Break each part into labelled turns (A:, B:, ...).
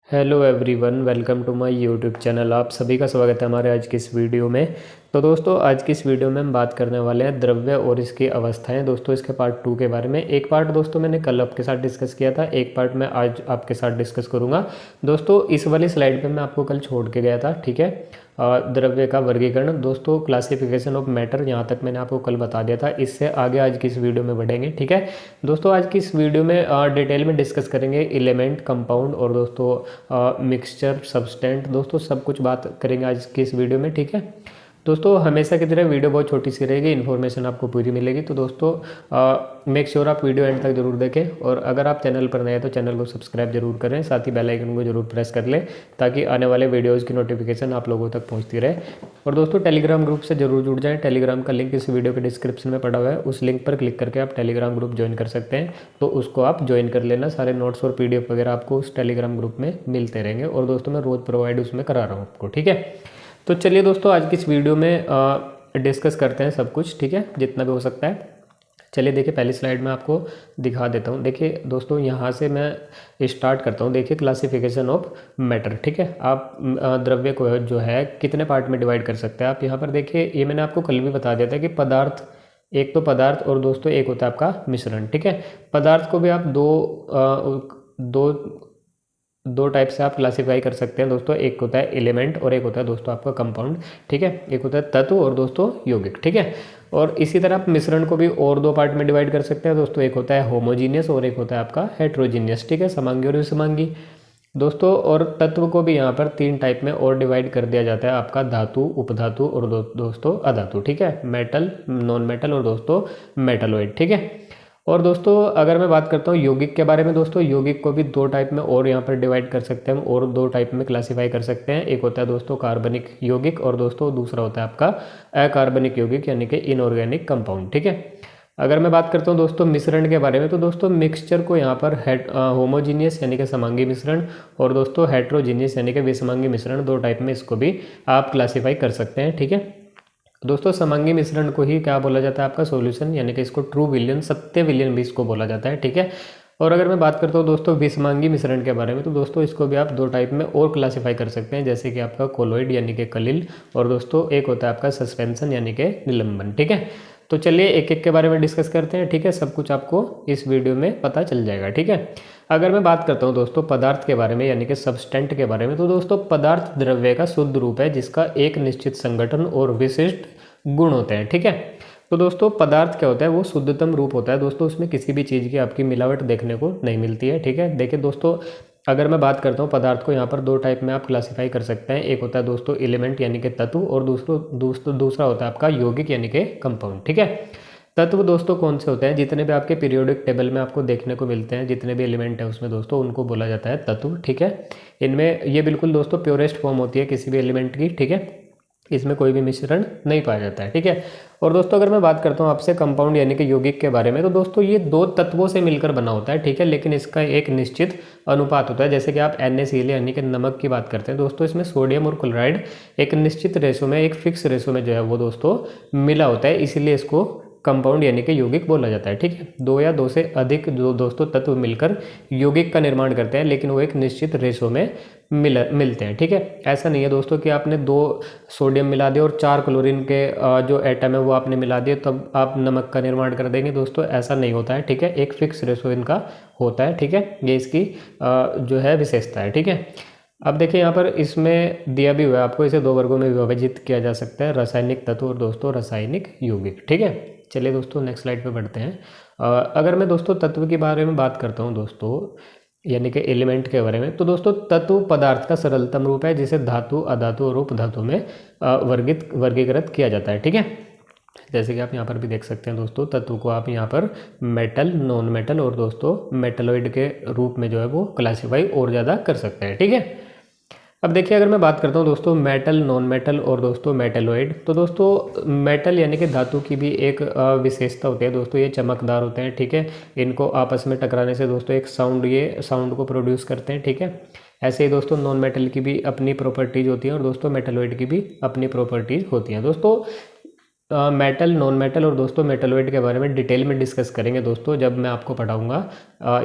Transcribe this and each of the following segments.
A: Hello everyone, welcome to my YouTube channel. आप सभी का स्वागत है हमारे आज की इस वीडियो में। तो दोस्तों, आज की इस वीडियो में हम बात करने वाले हैं द्रव्य और इसकी अवस्थाएं। दोस्तों, इसके पार्ट 2 के बारे में। एक पार्ट दोस्तों मैंने कल आपके साथ डिस्कस किया था, एक पार्ट मैं आज आपके साथ डिस्कस करूंगा। दोस्तों, इस वाली स्लाइड पे मैं आपको कल छोड़ के गया था, ठीक है। द्रव्य का वर्गीकरण, दोस्तों क्लासिफिकेशन ऑफ मैटर, यहाँ तक मैंने आपको कल बता दिया था। इससे आगे आज की इस वीडियो में बढ़ेंगे, ठीक है। दोस्तों, आज की इस वीडियो में डिटेल में डिस्कस करेंगे एलिमेंट, कंपाउंड और दोस्तों मिक्सचर, सब्सटेंट। दोस्तों सब कुछ बात करेंगे आज की इस वीडियो में, ठीक है। दोस्तों हमेशा की तरह वीडियो बहुत छोटी सी रहेगी, इन्फॉर्मेशन आपको पूरी मिलेगी। तो दोस्तों मेक श्योर आप वीडियो एंड तक जरूर देखें, और अगर आप चैनल पर नए हैं तो चैनल को सब्सक्राइब जरूर करें, साथ ही बेल आइकन को जरूर प्रेस कर लें ताकि आने वाले वीडियोज़ की नोटिफिकेशन आप लोगों तक पहुँचती रहे। और दोस्तों टेलीग्राम ग्रुप से जरूर जुड़ जाएँ। टेलीग्राम का लिंक इस वीडियो के डिस्क्रिप्शन में पड़ा हुआ है, उस लिंक पर क्लिक करके आप टेलीग्राम ग्रुप ज्वाइन कर सकते हैं। तो उसको आप ज्वाइन कर लेना। सारे नोट्स और PDF वगैरह आपको उस टेलीग्राम ग्रुप में मिलते रहेंगे, और दोस्तों मैं रोज़ प्रोवाइड उसमें करा रहा हूँ आपको, ठीक है। तो चलिए दोस्तों, आज की इस वीडियो में डिस्कस करते हैं सब कुछ, ठीक है, जितना भी हो सकता है। चलिए देखिए, पहली स्लाइड में आपको दिखा देता हूँ। देखिए दोस्तों, यहाँ से मैं स्टार्ट करता हूँ। देखिए क्लासिफिकेशन ऑफ मैटर, ठीक है। आप द्रव्य को जो है कितने पार्ट में डिवाइड कर सकते हैं। आप यहाँ पर देखिए, ये मैंने आपको कल भी बता दिया था कि पदार्थ, एक तो पदार्थ और दोस्तों एक होता है आपका मिश्रण, ठीक है। पदार्थ को भी आप दो टाइप से आप क्लासिफाई कर सकते हैं दोस्तों। एक होता है एलिमेंट और एक होता है दोस्तों आपका कंपाउंड, ठीक है। एक होता है तत्व और दोस्तों यौगिक, ठीक है। और इसी तरह आप मिश्रण को भी और दो पार्ट में डिवाइड कर सकते हैं दोस्तों। एक होता है होमोजीनियस और एक होता है आपका हेट्रोजीनियस, ठीक है, समांगी और विषमांगी दोस्तों। और तत्व को भी यहाँ पर 3 टाइप में और डिवाइड कर दिया जाता है, आपका धातु, उपधातु और दोस्तों अधातु, ठीक है। मेटल, नॉन मेटल और दोस्तों मेटलॉइड, ठीक है। और दोस्तों अगर मैं बात करता हूँ यौगिक के बारे में, दोस्तों यौगिक को भी 2 टाइप में और यहाँ पर डिवाइड कर सकते हैं, और 2 टाइप में क्लासिफाई कर सकते हैं। एक होता है दोस्तों कार्बनिक यौगिक और दोस्तों दूसरा होता है आपका अकार्बनिक यौगिक यानी कि इनऑर्गेनिक कंपाउंड, ठीक है। अगर मैं बात करता हूँ दोस्तों मिश्रण के बारे में, तो दोस्तों मिक्सचर को यहाँ पर होमोजीनियस यानी कि समांगी मिश्रण और दोस्तों हेट्रोजीनियस यानी कि विषमांगी मिश्रण, 2 टाइप में इसको भी आप क्लासीफाई कर सकते हैं, ठीक है। दोस्तों समांगी मिश्रण को ही क्या बोला जाता है, आपका सॉल्यूशन, यानी कि इसको ट्रू विलयन, सत्य विलयन भी इसको बोला जाता है, ठीक है। और अगर मैं बात करता हूँ दोस्तों विषमांगी मिश्रण के बारे में, तो दोस्तों इसको भी आप 2 टाइप में और क्लासिफाई कर सकते हैं, जैसे कि आपका कोलोइड यानी कि कलिल, और दोस्तों एक होता है आपका सस्पेंशन यानी कि निलंबन, ठीक है। तो चलिए एक एक के बारे में डिस्कस करते हैं, ठीक है। सब कुछ आपको इस वीडियो में पता चल जाएगा, ठीक है। अगर मैं बात करता हूँ दोस्तों पदार्थ के बारे में यानी कि सब्सटेंट के बारे में, तो दोस्तों पदार्थ द्रव्य का शुद्ध रूप है जिसका एक निश्चित संगठन और विशिष्ट गुण होते हैं, ठीक है। तो दोस्तों पदार्थ क्या होता है, वो शुद्धतम रूप होता है दोस्तों, उसमें किसी भी चीज़ की आपकी मिलावट देखने को नहीं मिलती है, ठीक है। देखिए दोस्तों, अगर मैं बात करता हूँ पदार्थ को यहाँ पर 2 टाइप में आप क्लासिफाई कर सकते हैं। एक होता है दोस्तों एलिमेंट यानी कि तत्व, और दूसरा होता है आपका यौगिक यानी कि कंपाउंड, ठीक है। तत्व दोस्तों कौन से होते हैं, जितने भी आपके पीरियोडिक टेबल में आपको देखने को मिलते हैं, जितने भी एलिमेंट है उसमें दोस्तों, उनको बोला जाता है तत्व, ठीक है। इनमें ये बिल्कुल दोस्तों प्योरेस्ट फॉर्म होती है किसी भी एलिमेंट की, ठीक है। इसमें कोई भी मिश्रण नहीं पाया जाता है, ठीक है। और दोस्तों अगर मैं बात करता हूँ आपसे कंपाउंड यानी कि यौगिक के बारे में, तो दोस्तों ये 2 तत्वों से मिलकर बना होता है, ठीक है, लेकिन इसका एक निश्चित अनुपात होता है। जैसे कि आप NaCl यानी कि नमक की बात करते हैं दोस्तों, इसमें सोडियम और क्लोराइड एक निश्चित रेशो में, एक फिक्स रेशो में जो है वो दोस्तों मिला होता है, इसीलिए इसको कंपाउंड यानी कि यौगिक बोला जाता है, ठीक है। 2 या 2 से अधिक जो दोस्तों तत्व मिलकर यौगिक का निर्माण करते हैं, लेकिन वो एक निश्चित रेशो में मिलते हैं, ठीक है। ऐसा नहीं है दोस्तों कि आपने 2 सोडियम मिला दिए और 4 क्लोरीन के जो एटम है वो आपने मिला दिए तब आप नमक का निर्माण कर देंगे दोस्तों, ऐसा नहीं होता है, ठीक है। एक फिक्स रेशो इनका होता है, ठीक है। ये इसकी जो है विशेषता है, ठीक है। अब देखिए यहाँ पर इसमें दिया भी हुआ है आपको, इसे 2 वर्गों में विभाजित किया जा सकता है, रासायनिक तत्व और दोस्तों रासायनिक यौगिक, ठीक है। चलिए दोस्तों नेक्स्ट स्लाइड पे बढ़ते हैं। अगर मैं दोस्तों तत्व के बारे में बात करता हूँ दोस्तों, यानी कि एलिमेंट के बारे में, तो दोस्तों तत्व पदार्थ का सरलतम रूप है जिसे धातु, अधातु और उपधातु में वर्गीकृत किया जाता है, ठीक है। जैसे कि आप यहाँ पर भी देख सकते हैं दोस्तों, तत्व को आप यहाँ पर मेटल, नॉन मेटल और दोस्तों मेटलॉइड के रूप में जो है वो क्लासीफाई और ज़्यादा कर सकते हैं, ठीक है। अब देखिए अगर मैं बात करता हूँ दोस्तों मेटल, नॉन मेटल और दोस्तों मेटलॉइड, तो दोस्तों मेटल यानी कि धातु की भी एक विशेषता होती है दोस्तों, ये चमकदार होते हैं, ठीक है। इनको आपस में टकराने से दोस्तों एक साउंड, ये साउंड को प्रोड्यूस करते हैं, ठीक है। ऐसे ही दोस्तों नॉन मेटल की भी अपनी प्रॉपर्टीज होती हैं और दोस्तों मेटलॉइड की भी अपनी प्रॉपर्टीज होती हैं दोस्तों। मेटल, नॉन मेटल और दोस्तों मेटलॉइड के बारे में डिटेल में डिस्कस करेंगे दोस्तों, जब मैं आपको पढ़ाऊंगा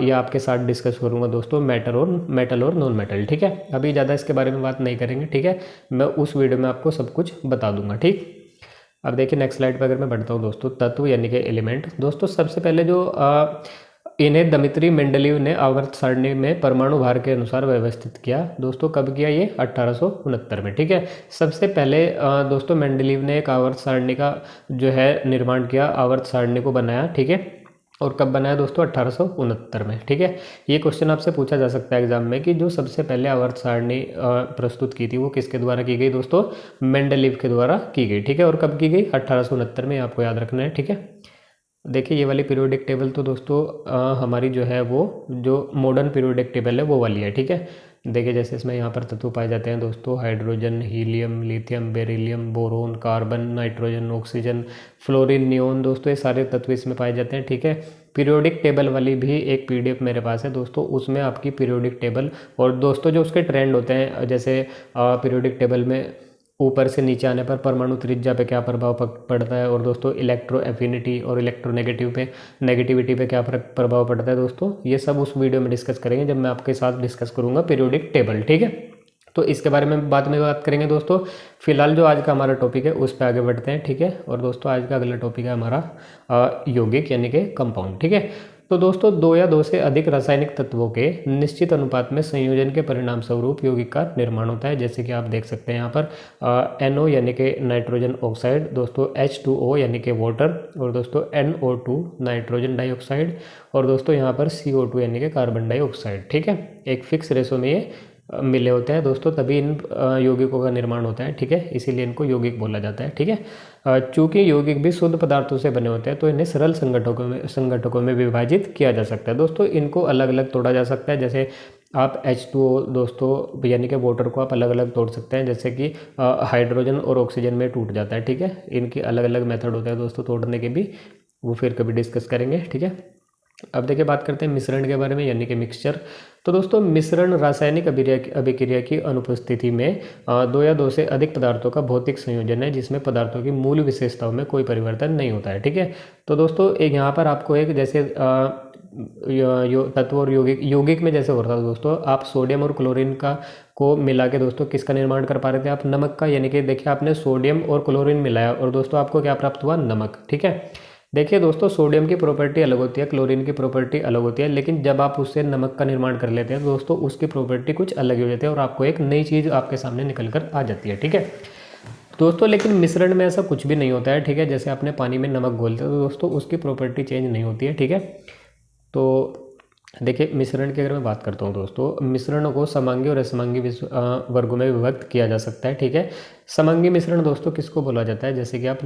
A: या आपके साथ डिस्कस करूंगा दोस्तों मेटल और नॉन मेटल। ठीक है, अभी ज़्यादा इसके बारे में बात नहीं करेंगे। ठीक है, मैं उस वीडियो में आपको सब कुछ बता दूंगा। ठीक, अब देखिए नेक्स्ट स्लाइड पर अगर मैं बढ़ता हूँ दोस्तों, तत्व यानी कि एलिमेंट। दोस्तों सबसे पहले जो इन्हें दमित्री मेंडलीव ने आवर्त सारणी में परमाणु भार के अनुसार व्यवस्थित किया। दोस्तों कब किया ये? 1869 में। ठीक है, सबसे पहले दोस्तों मेंडलीव ने एक आवर्त सारणी का जो है निर्माण किया, आवर्त सारणी को बनाया। ठीक है, और कब बनाया दोस्तों? 1869 में। ठीक है, ये क्वेश्चन आपसे पूछा जा सकता है एग्जाम में कि जो सबसे पहले आवर्त सारणी प्रस्तुत की थी वो किसके द्वारा की गई दोस्तों? मेंडलीव के द्वारा की गई। ठीक है, और कब की गई? 1869 में, आपको याद रखना है। ठीक है, देखिए ये वाली पीरियोडिक टेबल तो दोस्तों हमारी जो है वो जो मॉडर्न पीरियोडिक टेबल है वो वाली है। ठीक है, देखिए जैसे इसमें यहाँ पर तत्व पाए जाते हैं दोस्तों, hydrogen, helium, lithium, beryllium, boron, carbon, nitrogen, oxygen, fluorine, neon. दोस्तों ये सारे तत्व इसमें पाए जाते हैं। ठीक है, पीरियोडिक टेबल वाली भी एक पीडीएफ मेरे पास है दोस्तों, उसमें आपकी पीरियोडिक टेबल और दोस्तों जो उसके ट्रेंड होते हैं, जैसे पीरियोडिक टेबल में ऊपर से नीचे आने पर परमाणु त्रिज्या पे क्या प्रभाव पड़ता है, और दोस्तों इलेक्ट्रो एफिनिटी और नेगेटिविटी पे क्या प्रभाव पड़ता है दोस्तों, ये सब उस वीडियो में डिस्कस करेंगे जब मैं आपके साथ डिस्कस करूंगा पीरियोडिक टेबल। ठीक है, तो इसके बारे में बाद में बात करेंगे दोस्तों। फिलहाल जो आज का हमारा टॉपिक है उस पर आगे बढ़ते हैं। ठीक है, और दोस्तों आज का अगला टॉपिक है हमारा यौगिक यानी कि कंपाउंड। ठीक है, तो दोस्तों दो या दो से अधिक रासायनिक तत्वों के निश्चित अनुपात में संयोजन के परिणाम स्वरूप यौगिक का निर्माण होता है। जैसे कि आप देख सकते हैं यहाँ पर NO यानी कि नाइट्रोजन ऑक्साइड, दोस्तों H2O यानी कि वाटर, और दोस्तों NO2 नाइट्रोजन डाइऑक्साइड, और दोस्तों यहाँ पर CO2 यानी कि कार्बन डाइऑक्साइड। ठीक है, एक फिक्स रेशो में ये मिले होते हैं दोस्तों, तभी इन यौगिकों का निर्माण होता है। ठीक है, इसीलिए इनको यौगिक बोला जाता है। ठीक है, चूंकि यौगिक भी शुद्ध पदार्थों से बने होते हैं तो इन्हें सरल संघटकों में विभाजित किया जा सकता है। दोस्तों इनको अलग अलग तोड़ा जा सकता है, जैसे आप H2O दोस्तों यानी कि वाटर को आप अलग अलग तोड़ सकते हैं, जैसे कि हाइड्रोजन और ऑक्सीजन में टूट जाता है। ठीक है, इनकी अलग अलग मेथड होता है दोस्तों तोड़ने के भी, वो फिर कभी डिस्कस करेंगे। ठीक है, अब देखिए बात करते हैं मिश्रण के बारे में यानी कि मिक्सचर। तो दोस्तों मिश्रण रासायनिक अभिक्रिया की अनुपस्थिति में दो या दो से अधिक पदार्थों का भौतिक संयोजन है जिसमें पदार्थों की मूल विशेषताओं में कोई परिवर्तन नहीं होता है। ठीक है, तो दोस्तों एक यहाँ पर आपको एक जैसे तत्व और यौगिक में जैसे हो रहा था दोस्तों, आप सोडियम और क्लोरीन का को मिला के दोस्तों किसका निर्माण कर पा रहे थे? आप नमक का, यानी कि देखिए आपने सोडियम और क्लोरीन मिलाया और दोस्तों आपको क्या प्राप्त हुआ? नमक। ठीक है, देखिए दोस्तों सोडियम की प्रॉपर्टी अलग होती है, क्लोरीन की प्रॉपर्टी अलग होती है, लेकिन जब आप उससे नमक का निर्माण कर लेते हैं दोस्तों उसकी प्रॉपर्टी कुछ अलग ही हो जाती है और आपको एक नई चीज़ आपके सामने निकल कर आ जाती है। ठीक है दोस्तों, लेकिन मिश्रण में ऐसा कुछ भी नहीं होता है। ठीक है, जैसे आपने पानी में नमक घोलते हो तो दोस्तों उसकी प्रॉपर्टी चेंज नहीं होती है। ठीक है, तो देखिए मिश्रण की अगर मैं बात करता हूँ दोस्तों, मिश्रणों को समांगी और असमांगी वर्गों में विभक्त किया जा सकता है। ठीक है, समांगी मिश्रण दोस्तों किसको बोला जाता है? जैसे कि आप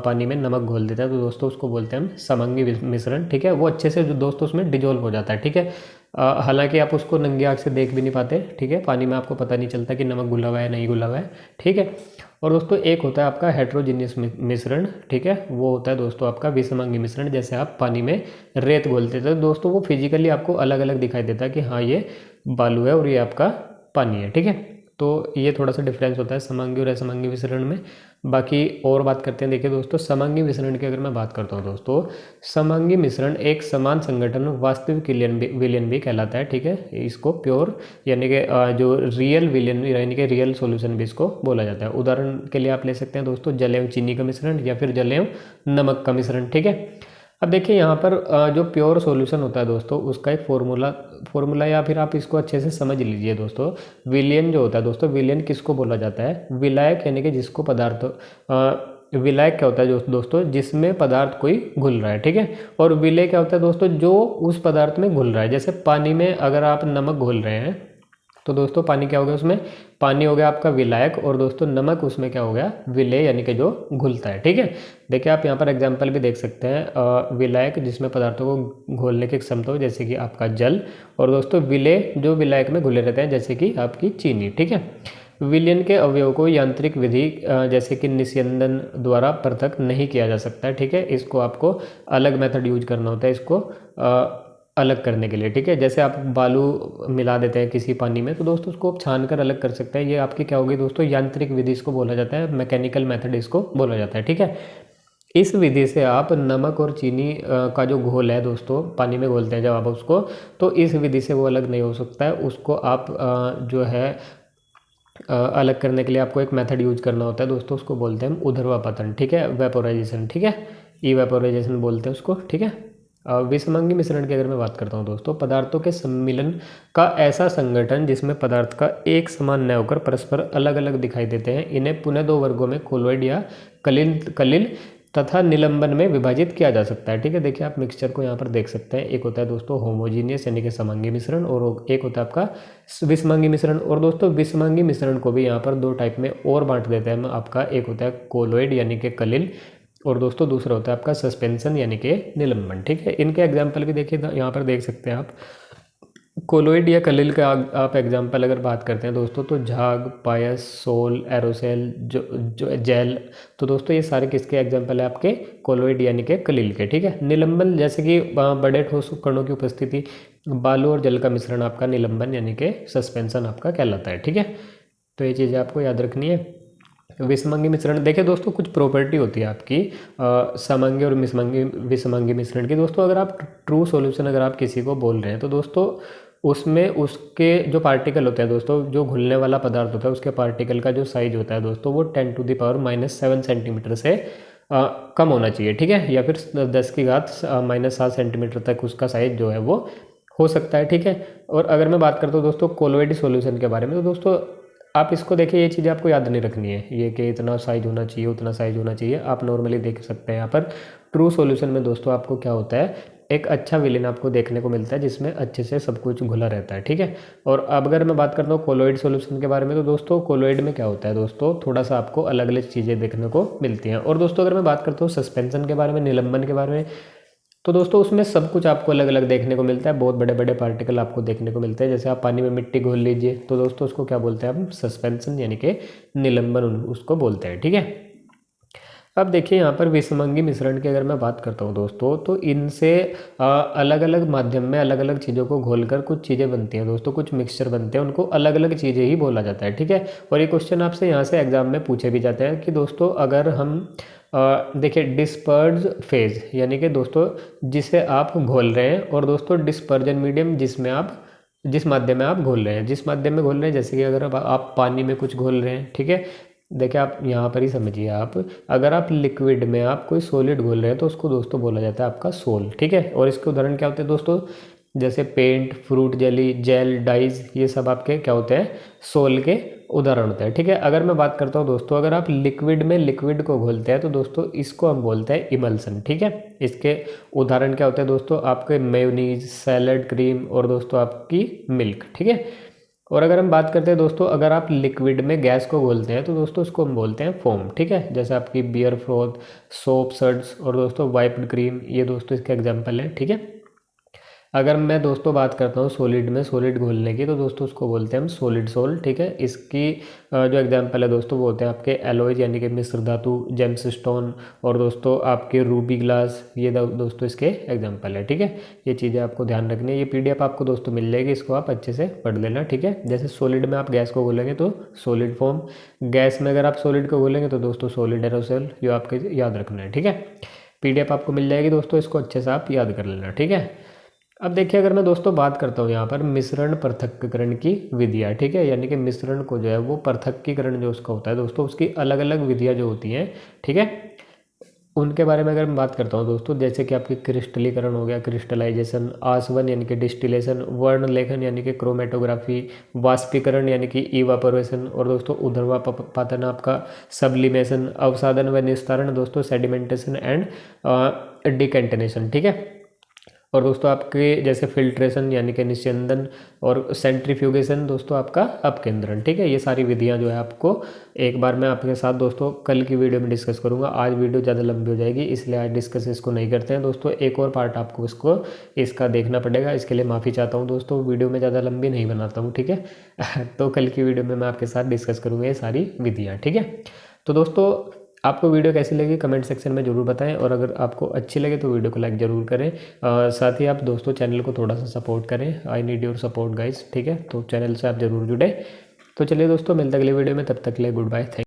A: पानी में नमक घोल देते हैं तो दोस्तों उसको बोलते हैं हम समांगी मिश्रण। ठीक है, वो अच्छे से जो दोस्तों उसमें डिजोल्व हो जाता है। ठीक है, हालांकि आप उसको नंगी आँख से देख भी नहीं पाते। ठीक है, पानी में आपको पता नहीं चलता कि नमक घुला हुआ है नहीं घुला हुआ है। ठीक है, और दोस्तों एक होता है आपका हेट्रोजीनियस मिश्रण। ठीक है, वो होता है दोस्तों आपका विषमांगी मिश्रण। जैसे आप पानी में रेत घोलते थे दोस्तों वो फिजिकली आपको अलग अलग दिखाई देता है कि हाँ ये बालू है और ये आपका पानी है। ठीक है, तो ये थोड़ा सा डिफरेंस होता है समांगी और असमांगी मिश्रण में। बाकी और बात करते हैं, देखिए दोस्तों समांगी मिश्रण की अगर मैं बात करता हूँ दोस्तों, समांगी मिश्रण एक समान संगठन वास्तविक विलयन भी कहलाता है। ठीक है, इसको प्योर यानी कि जो रियल विलयन यानी कि रियल सॉल्यूशन भी इसको बोला जाता है। उदाहरण के लिए आप ले सकते हैं दोस्तों जल एवं चीनी का मिश्रण या फिर जल एवं नमक का मिश्रण। ठीक है, अब देखिए यहाँ पर जो प्योर सॉल्यूशन होता है दोस्तों उसका एक फॉर्मूला या फिर आप इसको अच्छे से समझ लीजिए दोस्तों। विलयन जो होता है दोस्तों, विलयन किसको बोला जाता है? विलायक यानी कि जिसको पदार्थ विलायक क्या होता है दोस्तों? जिसमें पदार्थ कोई घुल रहा है। ठीक है, और विलय क्या होता है दोस्तों? जो उस पदार्थ में घुल रहा है। जैसे पानी में अगर आप नमक घोल रहे हैं तो दोस्तों पानी क्या हो गया? उसमें पानी हो गया आपका विलायक, और दोस्तों नमक उसमें क्या हो गया? विलेय यानी कि जो घुलता है। ठीक है, देखिए आप यहाँ पर एग्जांपल भी देख सकते हैं, विलायक जिसमें पदार्थों को घोलने की क्षमता हो जैसे कि आपका जल, और दोस्तों विलेय जो विलायक में घुले रहते हैं जैसे कि आपकी चीनी। ठीक है, विलयन के अवयव को यांत्रिक विधि जैसे कि निस्यंदन द्वारा पृथक नहीं किया जा सकता है। ठीक है, इसको आपको अलग मेथड यूज करना होता है इसको अलग करने के लिए। ठीक है, जैसे आप बालू मिला देते हैं किसी पानी में तो दोस्तों उसको आप छान कर अलग कर सकते हैं। ये आपकी क्या होगी दोस्तों? यांत्रिक विधि इसको बोला जाता है, मैकेनिकल मेथड इसको बोला जाता है। ठीक है, इस विधि से आप नमक और चीनी का जो घोल है दोस्तों, पानी में घोलते हैं जब आप उसको, तो इस विधि से वो अलग नहीं हो सकता है। उसको आप जो है अलग करने के लिए आपको एक मेथड यूज करना होता है दोस्तों, उसको बोलते हैं हम ऊर्ध्वापतन, ठीक है, वेपोराइजेशन, ठीक है, इवेपोराइजेशन बोलते हैं उसको, ठीक है। विषमंगी मिश्रण की अगर मैं बात करता हूँ दोस्तों, पदार्थों के सम्मिलन का ऐसा संगठन जिसमें पदार्थ का एक समान न होकर परस्पर अलग अलग दिखाई देते हैं, इन्हें पुनः दो वर्गों में कोलॉइड या कलिल तथा निलंबन में विभाजित किया जा सकता है, ठीक है। देखिए आप मिक्सचर को यहाँ पर देख सकते हैं, एक होता है दोस्तों होमोजीनियस यानी कि समांगी मिश्रण, और एक होता है आपका विषमांगी मिश्रण। और दोस्तों विषमांगी मिश्रण को भी यहाँ पर दो टाइप में और बांट देते हैं हम आपका, एक होता है कोलॉइड यानी कि कलिल, और दोस्तों दूसरा होता है आपका सस्पेंशन यानी कि निलंबन, ठीक है। इनके एग्जाम्पल भी देखिए यहाँ पर देख सकते हैं आप, कोलॉइड या कलिल का आप एग्जाम्पल अगर बात करते हैं दोस्तों, तो झाग, पायस, सोल, एरोसेल, जो जेल, तो दोस्तों ये सारे किसके एग्जाम्पल है आपके, कोलॉइड यानी कि कलिल के, ठीक है। निलंबन जैसे कि बड़े ठोस कणों की उपस्थिति, बालू और जल का मिश्रण आपका निलंबन यानी कि सस्पेंशन आपका कहलाता है, ठीक है। तो ये चीज़ें आपको याद रखनी है। विषमांगी मिश्रण देखिए दोस्तों, कुछ प्रॉपर्टी होती है आपकी समांगी और विषमांगी मिश्रण की। दोस्तों अगर आप ट्रू सॉल्यूशन अगर आप किसी को बोल रहे हैं, तो दोस्तों उसमें उसके जो पार्टिकल होते हैं दोस्तों, जो घुलने वाला पदार्थ होता है उसके पार्टिकल का जो साइज होता है दोस्तों, वो 10⁻⁻7 सेंटीमीटर से कम होना चाहिए, ठीक है, या फिर 10⁻⁻7 सेंटीमीटर तक उसका साइज जो है वो हो सकता है, ठीक है। और अगर मैं बात करता हूँ दोस्तों कोलॉइड सॉल्यूशन के बारे में, तो दोस्तों आप इसको देखिए, ये चीज़ें आपको याद नहीं रखनी है, ये कि इतना साइज होना चाहिए, उतना साइज होना चाहिए, आप नॉर्मली देख सकते हैं यहाँ पर। ट्रू सॉल्यूशन में दोस्तों आपको क्या होता है, एक अच्छा विलेन आपको देखने को मिलता है जिसमें अच्छे से सब कुछ घुला रहता है, ठीक है। और अब अगर मैं बात करता हूँ कोलॉइड सॉल्यूशन के बारे में, तो दोस्तों कोलॉइड में क्या होता है दोस्तों, थोड़ा सा आपको अलग अलग चीज़ें देखने को मिलती हैं। और दोस्तों अगर मैं बात करता हूँ सस्पेंशन के बारे में, निलंबन के बारे में, तो दोस्तों उसमें सब कुछ आपको अलग अलग देखने को मिलता है, बहुत बड़े बड़े पार्टिकल आपको देखने को मिलते हैं। जैसे आप पानी में मिट्टी घोल लीजिए, तो दोस्तों उसको क्या बोलते हैं हम, सस्पेंशन यानी कि निलंबन उसको बोलते हैं, ठीक है। अब देखिए यहाँ पर विषमंगी मिश्रण की अगर मैं बात करता हूँ दोस्तों, तो इनसे अलग अलग माध्यम में अलग अलग चीज़ों को घोलकर कुछ चीज़ें बनती हैं दोस्तों, कुछ मिक्सचर बनते हैं, उनको अलग अलग चीज़ें ही बोला जाता है, ठीक है। और ये क्वेश्चन आपसे यहाँ से एग्जाम में पूछे भी जाते हैं कि दोस्तों अगर हम देखिए डिस्पर्ज फेज यानी कि दोस्तों जिसे आप घोल रहे हैं, और दोस्तों डिस्पर्जन मीडियम जिसमें आप जिस माध्यम में आप घोल रहे हैं, जिस माध्यम में घोल रहे हैं, जैसे कि अगर आप पानी में कुछ घोल रहे हैं, ठीक है। देखिए आप यहाँ पर ही समझिए, आप अगर आप लिक्विड में आप कोई सॉलिड घोल रहे हैं, तो उसको दोस्तों बोला जाता है आपका सोल, ठीक है। और इसके उदाहरण क्या होते हैं दोस्तों, जैसे paint, fruit jelly, gel, dyes, ये सब आपके क्या होते हैं, सोल के उदाहरण होते हैं, ठीक है। अगर मैं बात करता हूँ दोस्तों, अगर आप लिक्विड में लिक्विड को घोलते हैं, तो दोस्तों इसको हम बोलते हैं इमल्सन, ठीक है। इसके उदाहरण क्या होते हैं दोस्तों, आपके मेयोनीज, सैलड, क्रीम, और दोस्तों आपकी मिल्क, ठीक है। और अगर हम बात करते हैं दोस्तों, अगर आप लिक्विड में गैस को घोलते हैं, तो दोस्तों उसको हम बोलते हैं फोम, ठीक है। जैसे आपकी बियर फ्रोथ, सोप सड्स, और दोस्तों वाइप्ड क्रीम, ये दोस्तों इसके एग्जांपल है, ठीक है। अगर मैं दोस्तों बात करता हूँ सॉलिड में सॉलिड घोलने की, तो दोस्तों उसको बोलते हैं हम सॉलिड सोल, ठीक है। इसकी जो एग्जांपल है दोस्तों वो होते हैं आपके एलॉयज यानी कि मिश्र धातु, जेम्स स्टोन, और दोस्तों आपके रूबी ग्लास, ये दोस्तों इसके एग्जांपल है, ठीक है। ये चीज़ें आपको ध्यान रखनी है। ये पीडीएफ आपको दोस्तों मिल जाएगी, इसको आप अच्छे से पढ़ लेना, ठीक है। जैसे सॉलिड में आप गैस को घोलेंगे तो सॉलिड फॉर्म, गैस में अगर आप सॉलिड को घोलेंगे तो दोस्तों सॉलिड एरोसोल, ये आपके याद रखना है, ठीक है। पीडीएफ आपको मिल जाएगी दोस्तों, इसको अच्छे से आप याद कर लेना, ठीक है। अब देखिए अगर मैं दोस्तों बात करता हूँ यहाँ पर मिश्रण पृथक्करण की विधियाँ, ठीक है, यानी कि मिश्रण को जो है वो पृथक्कीकरण जो उसका होता है दोस्तों, उसकी अलग अलग विधियाँ जो होती हैं, ठीक है, उनके बारे में अगर मैं बात करता हूँ दोस्तों, जैसे कि आपकी क्रिस्टलीकरण हो गया, क्रिस्टलाइजेशन, आसवन यानी कि डिस्टिलेशन, वर्ण लेखन यानी कि क्रोमेटोग्राफी, वाष्पीकरण यानी कि इवापोरेशन, और दोस्तों ऊर्ध्वापातन आपका सब्लिमेशन, अवसादन व निस्तारण दोस्तों सेडिमेंटेशन एंड डिकेंटेनेशन, ठीक है। और दोस्तों आपके जैसे फिल्ट्रेशन यानी कि निस्यंदन, और सेंट्रीफ्यूगेशन दोस्तों आपका अपकेंद्रण, ठीक है। ये सारी विधियां जो है आपको एक बार मैं आपके साथ दोस्तों कल की वीडियो में डिस्कस करूंगा। आज वीडियो ज़्यादा लंबी हो जाएगी, इसलिए आज डिस्कस इसको नहीं करते हैं दोस्तों। एक और पार्ट आपको इसका देखना पड़ेगा, इसके लिए माफ़ी चाहता हूँ दोस्तों, वीडियो में ज़्यादा लंबी नहीं बनाता हूँ, ठीक है। तो कल की वीडियो में मैं आपके साथ डिस्कस करूँगा ये सारी विधियाँ, ठीक है। तो दोस्तों आपको वीडियो कैसी लगी कमेंट सेक्शन में ज़रूर बताएं, और अगर आपको अच्छी लगे तो वीडियो को लाइक ज़रूर करें। साथ ही आप दोस्तों चैनल को थोड़ा सा सपोर्ट करें, I need your support guys, ठीक है। तो चैनल से आप ज़रूर जुड़े। तो चलिए दोस्तों मिलते अगले वीडियो में, तब तक के लिए गुड बाय, थैंक